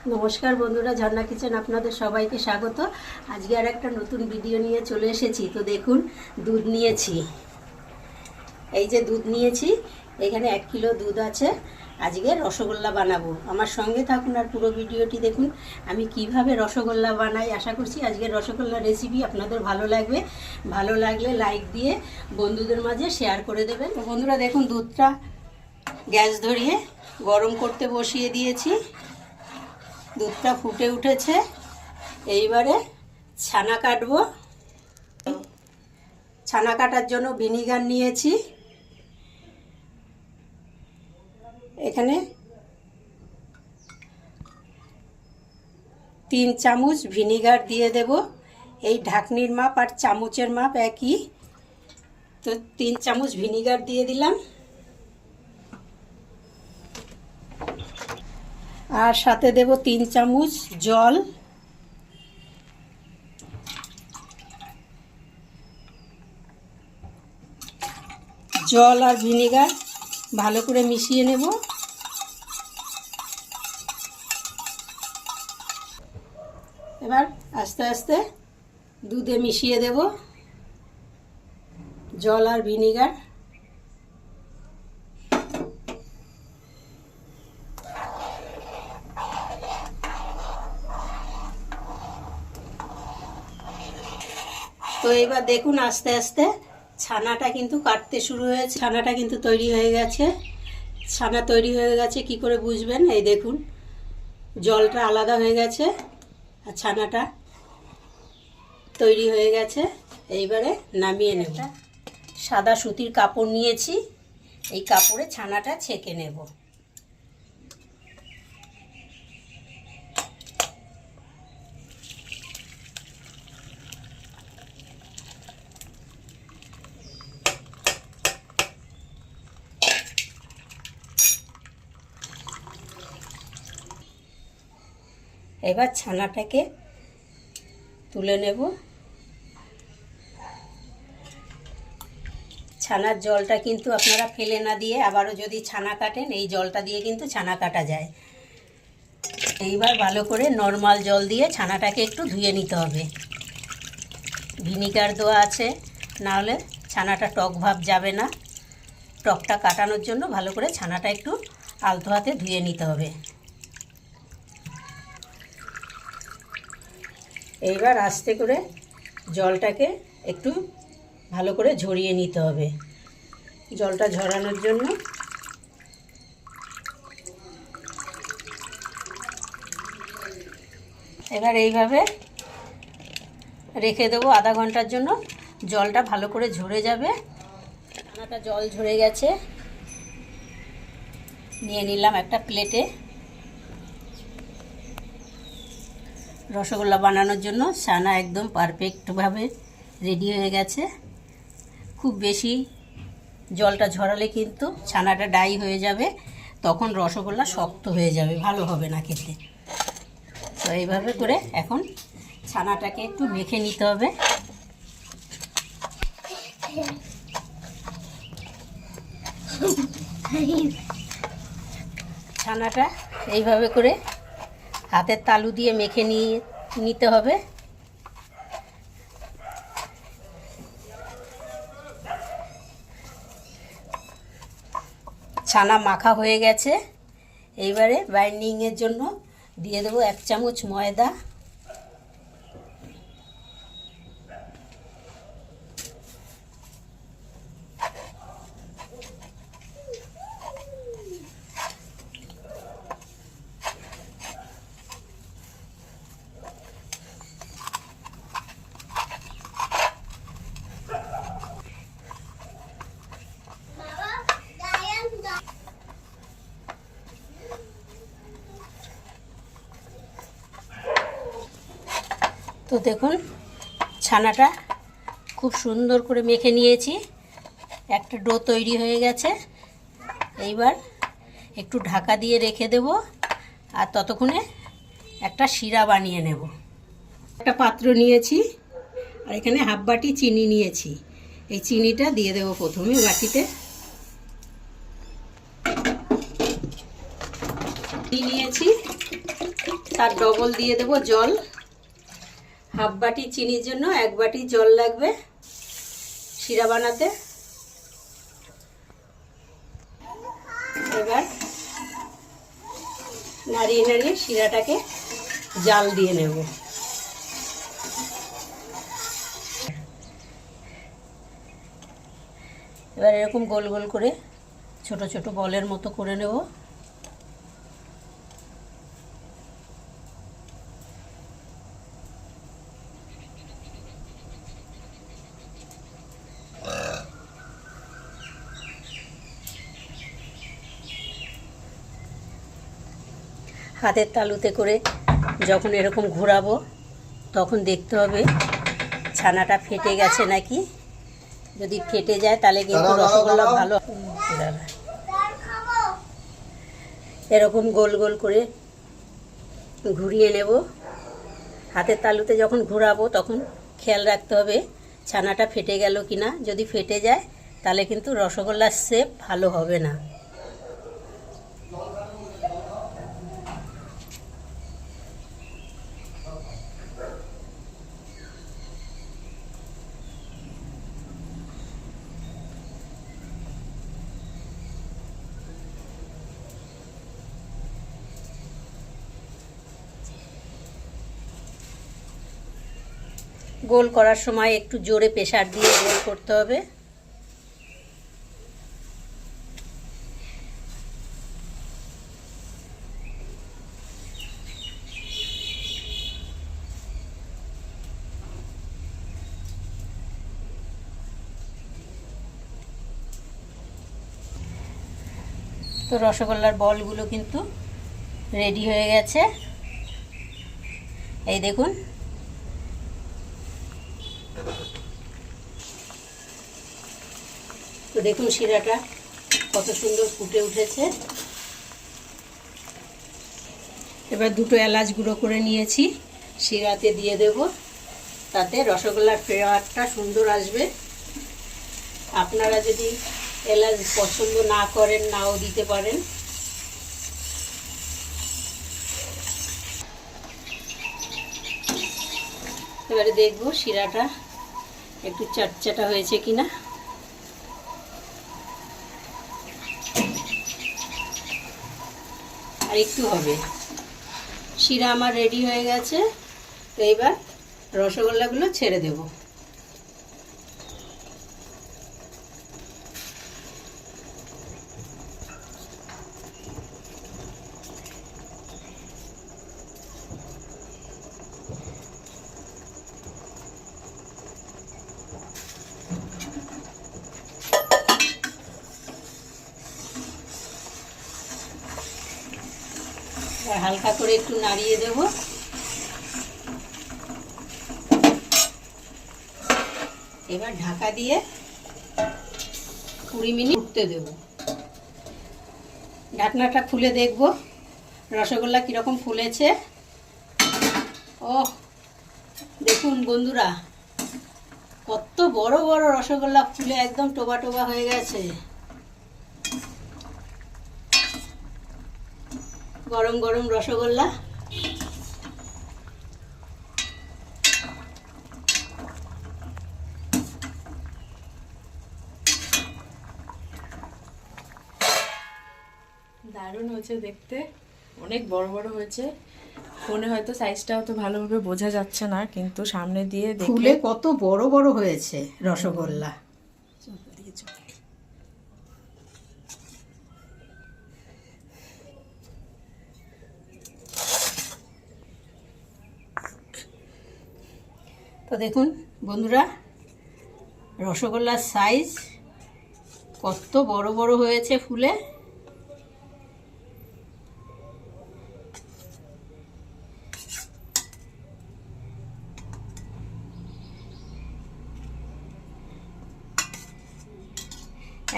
নমস্কার বন্ধুরা, ঝর্ণা কিচেন আপনাদের সবাইকে স্বাগত। আজকে আর একটা নতুন ভিডিও নিয়ে চলে এসেছি। তো দেখুন, দুধ নিয়েছি, এই যে দুধ নিয়েছি, এখানে 1 কিলো দুধ আছে। আজকে রসগোল্লা বানাবো, আমার সঙ্গে থাকুন আর পুরো ভিডিওটি দেখুন আমি কিভাবে রসগোল্লা বানাই। আশা করছি আজকের রসগোল্লার রেসিপি আপনাদের ভালো লাগবে। ভালো লাগলে লাইক দিয়ে বন্ধুদের মাঝে শেয়ার করে দেবেন। তো বন্ধুরা দেখুন, দুধটা গ্যাস ধরিয়ে গরম করতে বসিয়ে দিয়েছি। দুধটা ফুটে উঠেছে, এইবারে ছানা কাটবো। ছানা কাটার জন্য ভিনিগার নিয়েছি, এখানে 3 চামচ ভিনিগার দিয়ে দেব। এই ঢাকনির মাপ আর চামচের মাপ একই, তো 3 চামচ ভিনিগার দিয়ে দিলাম। আর সাথে দেব 3 চামচ জল। জল আর ভিনিগার ভালো করে মিশিয়ে নেব। এবার আস্তে আস্তে দুধে মিশিয়ে দেব জল আর ভিনিগার। তো এবার দেখুন আস্তে আস্তে ছানাটা কিন্তু কাটতে শুরু হয়েছে। ছানাটা কিন্তু তৈরি হয়ে গেছে। ছানা তৈরি হয়ে গেছে কি করে বুঝবেন? এই দেখুন, জলটা আলাদা হয়ে গেছে আর ছানাটা তৈরি হয়ে গেছে। এইবারে নামিয়ে নেব। সাদা সুতির কাপড় নিয়েছি, এই কাপড়ে ছানাটা ছেঁকে নেব। এবার ছানাটাকে তুলে নেব। ছানার জলটা কিন্তু আপনারা ফেলে না দিয়ে আবারও যদি ছানা কাটেন, এই জলটা দিয়ে কিন্তু ছানা কাটা যায়। এইবার ভালো করে নর্মাল জল দিয়ে ছানাটাকে একটু ধুয়ে নিতে হবে। ভিনিগার দেওয়া আছে, নাহলে ছানাটা টক ভাব যাবে না। টকটা কাটানোর জন্য ভালো করে ছানাটা একটু আলতো হাতে ধুয়ে নিতে হবে। এইবার আস্তে করে জলটাকে একটু ভালো করে ঝরিয়ে নিতে হবে। জলটা ঝরানোর জন্য এবার এইভাবে রেখে দেবো আধা ঘন্টার জন্য। জলটা ভালো করে ঝরে যাবে। ছানাটা জল ঝরে গেছে, নিয়ে নিলাম একটা প্লেটে। রসগোল্লা বানানোর জন্য ছানা একদম পারফেক্টভাবে রেডি হয়ে গেছে। খুব বেশি জলটা ঝরালে কিন্তু ছানাটা ডাই হয়ে যাবে, তখন রসগোল্লা শক্ত হয়ে যাবে, ভালো হবে না খেতে। তো এইভাবে করে এখন ছানাটাকে একটু মেখে নিতে হবে। ছানাটা এইভাবে করে হাতের তালু দিয়ে মেখে নিতে হবে। ছানা মাখা হয়ে গেছে। এইবারে বাইন্ডিংয়ের জন্য দিয়ে দেবো 1 চামচ ময়দা। তো দেখুন, ছানাটা খুব সুন্দর করে মেখে নিয়েছি, একটা ডো তৈরি হয়ে গেছে। এইবার একটু ঢাকা দিয়ে রেখে দেব, আর ততক্ষণে একটা শিরা বানিয়ে নেব। একটা পাত্র নিয়েছি আর এখানে হাফ বাটি চিনি নিয়েছি। এই চিনিটা দিয়ে দেব প্রথমে বাটিতে। নিয়েছি, তার ডবল দিয়ে দেব জল। হাফ বাটি চিনির জন্য 1 বাটি জল লাগবে শিরা বানাতে। এবার নাড়িয়ে নাড়িয়ে শিরাটাকে জাল দিয়ে নেব। এবার এরকম গোল গোল করে ছোট ছোট বলের মতো করে নেব। হাতের তালুতে করে যখন এরকম ঘোরাবো তখন দেখতে হবে ছানাটা ফেটে গেছে নাকি। যদি ফেটে যায় তাহলে কিন্তু রসগোল্লা ভালো। এরকম গোল গোল করে ঘুরিয়ে নেব। হাতের তালুতে যখন ঘোরাবো তখন খেয়াল রাখতে হবে ছানাটা ফেটে গেল কিনা। যদি ফেটে যায় তাহলে কিন্তু রসগোল্লার শেপ ভালো হবে না। গোল করার সময় একটু জোরে প্রেসার দিয়ে গোল করতে হবে। তো রসগোল্লার বলগুলো কিন্তু রেডি হয়ে গেছে। এই দেখুন, তো দেখুন শিরাটা কত সুন্দর ফুটে উঠেছে। এবার 2টো এলাচ গুঁড়ো করে নিয়েছি, শিরাতে দিয়ে দেব। তাতে রসগোল্লার ফ্লেভারটা সুন্দর আসবে। আপনারা যদি এলাচ পছন্দ না করেন নাও দিতে পারেন। এবারে দেখব শিরাটা একটু চটচটা হয়েছে কিনা। আর একটু হবে। শিরা আমার রেডি হয়ে গেছে। তো এবার রসগোল্লাগুলো ছেড়ে দেব। হালকা করে একটু নাড়িয়ে দেব। এবার ঢাকা দিয়ে 20 মিনিট ফুটতে দেব। ঢাকনাটা খুলে দেখব রসগোল্লা কিরকম ফুলেছে। ও দেখুন বন্ধুরা, কত বড় বড় রসগোল্লা ফুলে একদম টোবা টোবা হয়ে গেছে। গরম গরম রসগোল্লা। দারুণ হয়েছে দেখতে, অনেক বড় বড় হয়েছে। ফোনে হয়তো সাইজটা অত ভালোভাবে বোঝা যাচ্ছে না, কিন্তু সামনে দিয়ে ফুলে কত বড় বড় হয়েছে রসগোল্লা। তো দেখুন বন্ধুরা, রসগোল্লার সাইজ কত বড় বড় হয়েছে ফুলে।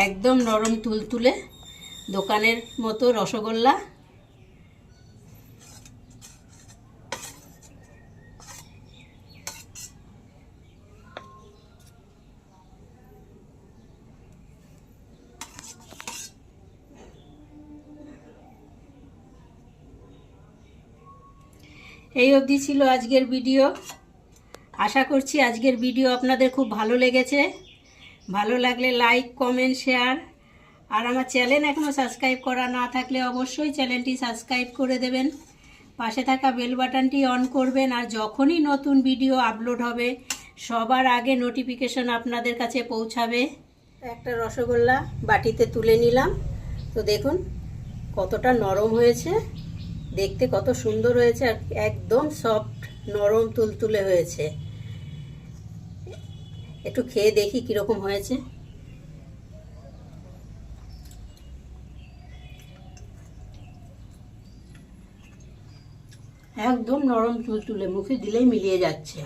একদম নরম তুলতুলে দোকানের মতো রসগোল্লা। এই অবধি ছিল আজকের ভিডিও। আশা করছি আজকের ভিডিও আপনাদের খুব ভালো লেগেছে। ভালো লাগলে লাইক, কমেন্ট, শেয়ার, আর আমার চ্যানেল এখনও সাবস্ক্রাইব করা না থাকলে অবশ্যই চ্যানেলটি সাবস্ক্রাইব করে দেবেন। পাশে থাকা বেল বাটনটি অন করবেন, আর যখনই নতুন ভিডিও আপলোড হবে সবার আগে নোটিফিকেশন আপনাদের কাছে পৌঁছাবে। একটা রসগোল্লা বাটিতে তুলে নিলাম। তো দেখুন কতটা নরম হয়েছে, দেখতে কত সুন্দর হয়েছে, আর একদম সফট, নরম তুলতুলে হয়েছে। একটু খেয়ে দেখি কীরকম হয়েছে। একদম নরম তুলতুলে, মুখে দিলেই মিলিয়ে যাচ্ছে।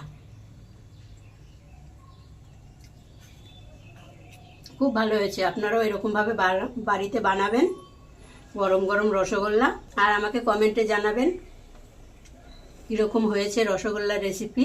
খুব ভালো হয়েছে। আপনারাও এরকমভাবে বাড়িতে বানাবেন গরম গরম রসগোল্লা, আর আমাকে কমেন্টে জানাবেন কীরকম হয়েছে রসগোল্লার রেসিপি।